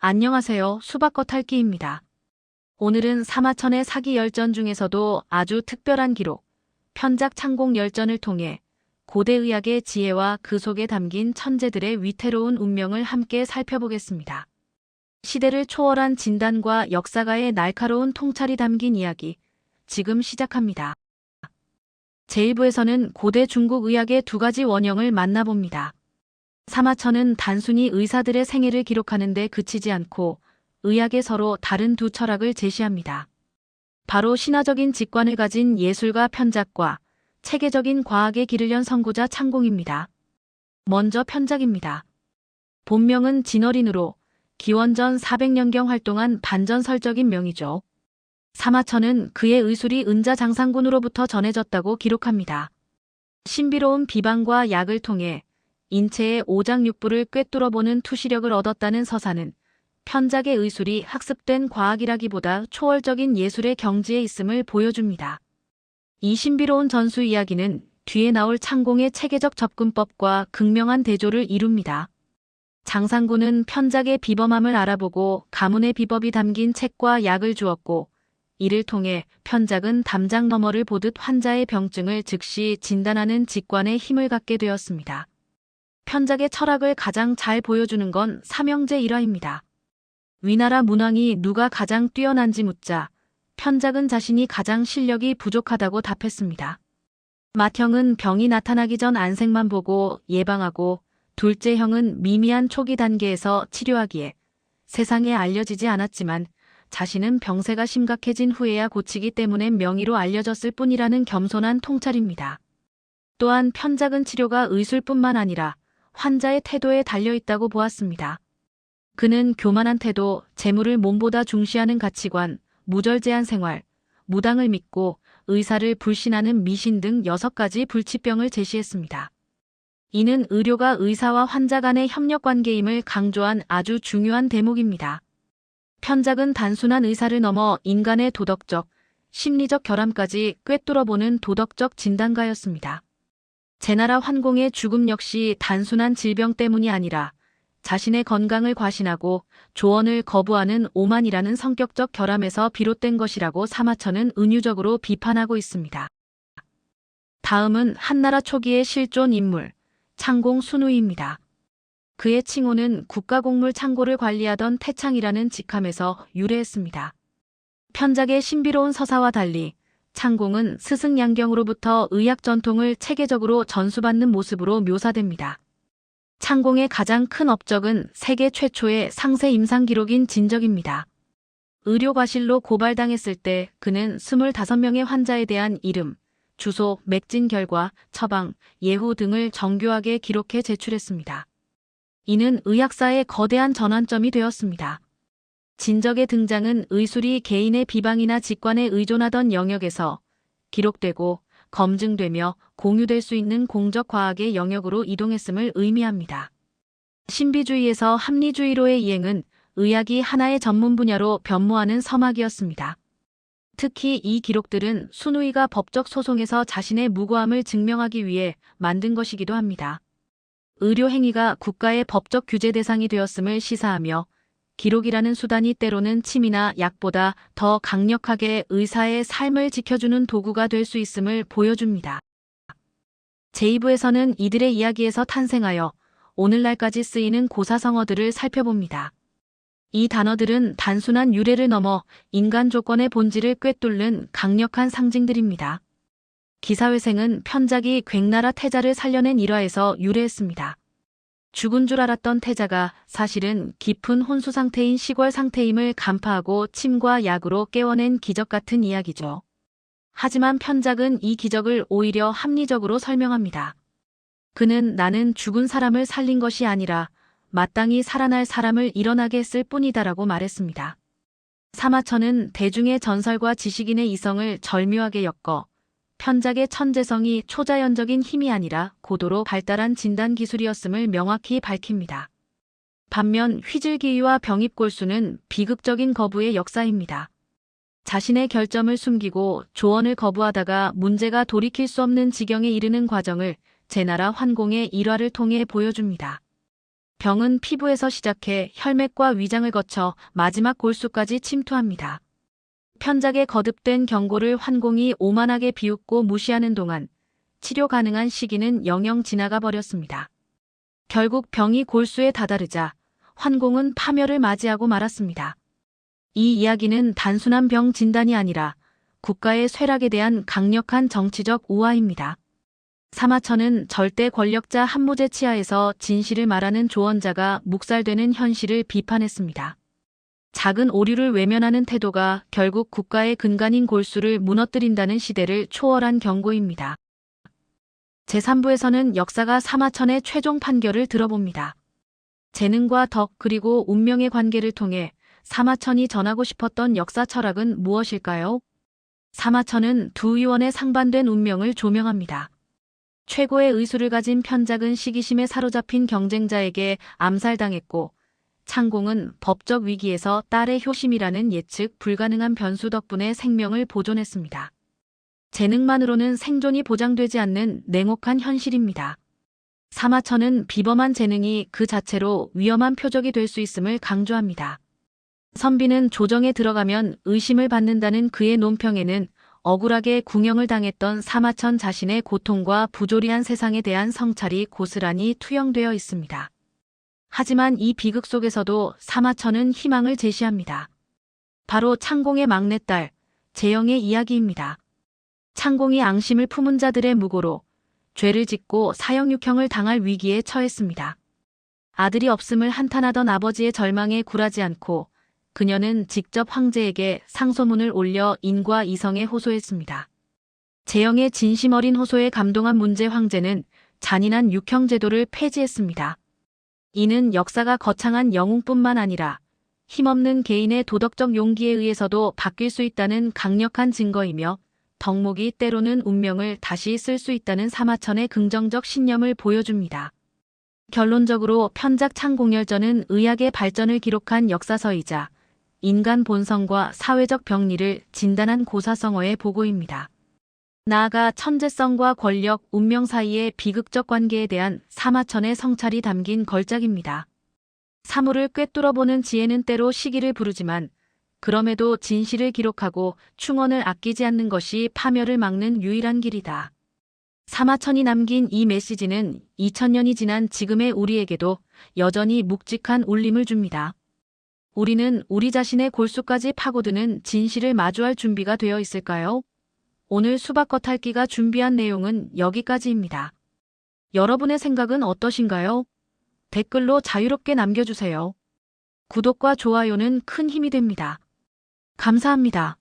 안녕하세요. 수박겉핥기입니다. 오늘은 사마천의 사기 열전 중에서도 아주 특별한 기록, 편작 창공 열전을 통해 고대 의학의 지혜와 그 속에 담긴 천재들의 위태로운 운명을 함께 살펴보겠습니다. 시대를 초월한 진단과 역사가의 날카로운 통찰이 담긴 이야기, 지금 시작합니다. 제1부에서는 고대 중국 의학의 두 가지 원형을 만나봅니다. 사마천은 단순히 의사들의 생애를 기록하는 데 그치지 않고 의학의 서로 다른 두 철학을 제시합니다. 바로 신화적인 직관을 가진 예술가 편작과 체계적인 과학의 길을 연 선구자 창공입니다. 먼저 편작입니다. 본명은 진어린으로 기원전 400년경 활동한 반전설적인 명이죠. 사마천은 그의 의술이 은자 장상군으로부터 전해졌다고 기록합니다. 신비로운 비방과 약을 통해 인체의 오장육부를 꿰뚫어보는 투시력을 얻었다는 서사는 편작의 의술이 학습된 과학이라기보다 초월적인 예술의 경지에 있음을 보여줍니다. 이 신비로운 전수 이야기는 뒤에 나올 창공의 체계적 접근법과 극명한 대조를 이룹니다. 장상군은 편작의 비범함을 알아보고 가문의 비법이 담긴 책과 약을 주었고, 이를 통해 편작은 담장 너머를 보듯 환자의 병증을 즉시 진단하는 직관에 힘을 갖게 되었습니다. 편작의 철학을 가장 잘 보여주는 건 삼형제 일화입니다. 위나라 문왕이 누가 가장 뛰어난지 묻자 편작은 자신이 가장 실력이 부족하다고 답했습니다. 맏형은 병이 나타나기 전 안색만 보고 예방하고 둘째 형은 미미한 초기 단계에서 치료하기에 세상에 알려지지 않았지만 자신은 병세가 심각해진 후에야 고치기 때문에 명의로 알려졌을 뿐이라는 겸손한 통찰입니다. 또한 편작은 치료가 의술뿐만 아니라 환자의 태도에 달려있다고 보았습니다. 그는 교만한 태도, 재물을 몸보다 중시하는 가치관, 무절제한 생활, 무당을 믿고 의사를 불신하는 미신 등 6가지 불치병을 제시했습니다. 이는 의료가 의사와 환자 간의 협력관계임을 강조한 아주 중요한 대목입니다. 편작은 단순한 의사를 넘어 인간의 도덕적, 심리적 결함까지 꿰뚫어보는 도덕적 진단가였습니다. 제나라 환공의 죽음 역시 단순한 질병 때문이 아니라 자신의 건강을 과신하고 조언을 거부하는 오만이라는 성격적 결함에서 비롯된 것이라고 사마천은 은유적으로 비판하고 있습니다. 다음은 한나라 초기의 실존 인물, 창공 순우입니다. 그의 칭호는 국가공물 창고를 관리하던 태창이라는 직함에서 유래했습니다. 편작의 신비로운 서사와 달리 창공은 스승 양경으로부터 의학 전통을 체계적으로 전수받는 모습으로 묘사됩니다. 창공의 가장 큰 업적은 세계 최초의 상세 임상 기록인 진적입니다. 의료과실로 고발당했을 때 그는 25명의 환자에 대한 이름, 주소, 맥진 결과, 처방, 예후 등을 정교하게 기록해 제출했습니다. 이는 의학사의 거대한 전환점이 되었습니다. 진적의 등장은 의술이 개인의 비방이나 직관에 의존하던 영역에서 기록되고 검증되며 공유될 수 있는 공적 과학의 영역으로 이동했음을 의미합니다. 신비주의에서 합리주의로의 이행은 의학이 하나의 전문 분야로 변모하는 서막이었습니다. 특히 이 기록들은 순우이가 법적 소송에서 자신의 무고함을 증명하기 위해 만든 것이기도 합니다. 의료 행위가 국가의 법적 규제 대상이 되었음을 시사하며 기록이라는 수단이 때로는 침이나 약보다 더 강력하게 의사의 삶을 지켜주는 도구가 될 수 있음을 보여줍니다. 제2부에서는 이들의 이야기에서 탄생하여 오늘날까지 쓰이는 고사성어들을 살펴봅니다. 이 단어들은 단순한 유래를 넘어 인간 조건의 본질을 꿰뚫는 강력한 상징들입니다. 기사회생은 편작이 괭나라 태자를 살려낸 일화에서 유래했습니다. 죽은 줄 알았던 태자가 사실은 깊은 혼수 상태인 시궐 상태임을 간파하고 침과 약으로 깨워낸 기적 같은 이야기죠. 하지만 편작은 이 기적을 오히려 합리적으로 설명합니다. 그는 나는 죽은 사람을 살린 것이 아니라 마땅히 살아날 사람을 일어나게 했을 뿐이다라고 말했습니다. 사마천은 대중의 전설과 지식인의 이성을 절묘하게 엮어 편작의 천재성이 초자연적인 힘이 아니라 고도로 발달한 진단 기술이었음을 명확히 밝힙니다. 반면 휘즐기위와 병입골수는 비극적인 거부의 역사입니다. 자신의 결점을 숨기고 조언을 거부하다가 문제가 돌이킬 수 없는 지경에 이르는 과정을 제나라 환공의 일화를 통해 보여줍니다. 병은 피부에서 시작해 혈맥과 위장을 거쳐 마지막 골수까지 침투합니다. 편작에 거듭된 경고를 환공이 오만하게 비웃고 무시하는 동안 치료 가능한 시기는 영영 지나가 버렸습니다. 결국 병이 골수에 다다르자 환공은 파멸을 맞이하고 말았습니다. 이 이야기는 단순한 병 진단이 아니라 국가의 쇠락에 대한 강력한 정치적 우화입니다. 사마천은 절대 권력자 한무제 치하에서 진실을 말하는 조언자가 묵살되는 현실을 비판했습니다. 작은 오류를 외면하는 태도가 결국 국가의 근간인 골수를 무너뜨린다는 시대를 초월한 경고입니다. 제3부에서는 역사가 사마천의 최종 판결을 들어봅니다. 재능과 덕 그리고 운명의 관계를 통해 사마천이 전하고 싶었던 역사 철학은 무엇일까요? 사마천은 두 의원의 상반된 운명을 조명합니다. 최고의 의술을 가진 편작은 시기심에 사로잡힌 경쟁자에게 암살당했고 창공은 법적 위기에서 딸의 효심이라는 예측 불가능한 변수 덕분에 생명을 보존했습니다. 재능만으로는 생존이 보장되지 않는 냉혹한 현실입니다. 사마천은 비범한 재능이 그 자체로 위험한 표적이 될 수 있음을 강조합니다. 선비는 조정에 들어가면 의심을 받는다는 그의 논평에는 억울하게 궁형을 당했던 사마천 자신의 고통과 부조리한 세상에 대한 성찰이 고스란히 투영되어 있습니다. 하지만 이 비극 속에서도 사마천은 희망을 제시합니다. 바로 창공의 막내딸, 재영의 이야기입니다. 창공이 앙심을 품은 자들의 무고로 죄를 짓고 사형육형을 당할 위기에 처했습니다. 아들이 없음을 한탄하던 아버지의 절망에 굴하지 않고 그녀는 직접 황제에게 상소문을 올려 인과 이성에 호소했습니다. 재영의 진심 어린 호소에 감동한 문제 황제는 잔인한 육형 제도를 폐지했습니다. 이는 역사가 거창한 영웅뿐만 아니라 힘없는 개인의 도덕적 용기에 의해서도 바뀔 수 있다는 강력한 증거이며 덕목이 때로는 운명을 다시 쓸 수 있다는 사마천의 긍정적 신념을 보여줍니다. 결론적으로 편작 창공열전은 의학의 발전을 기록한 역사서이자 인간 본성과 사회적 병리를 진단한 고사성어의 보고입니다. 나아가 천재성과 권력, 운명 사이의 비극적 관계에 대한 사마천의 성찰이 담긴 걸작입니다. 사물을 꿰뚫어보는 지혜는 때로 시기를 부르지만 그럼에도 진실을 기록하고 충언을 아끼지 않는 것이 파멸을 막는 유일한 길이다. 사마천이 남긴 이 메시지는 2000년이 지난 지금의 우리에게도 여전히 묵직한 울림을 줍니다. 우리는 우리 자신의 골수까지 파고드는 진실을 마주할 준비가 되어 있을까요? 오늘 수박 겉핥기가 준비한 내용은 여기까지입니다. 여러분의 생각은 어떠신가요? 댓글로 자유롭게 남겨주세요. 구독과 좋아요는 큰 힘이 됩니다. 감사합니다.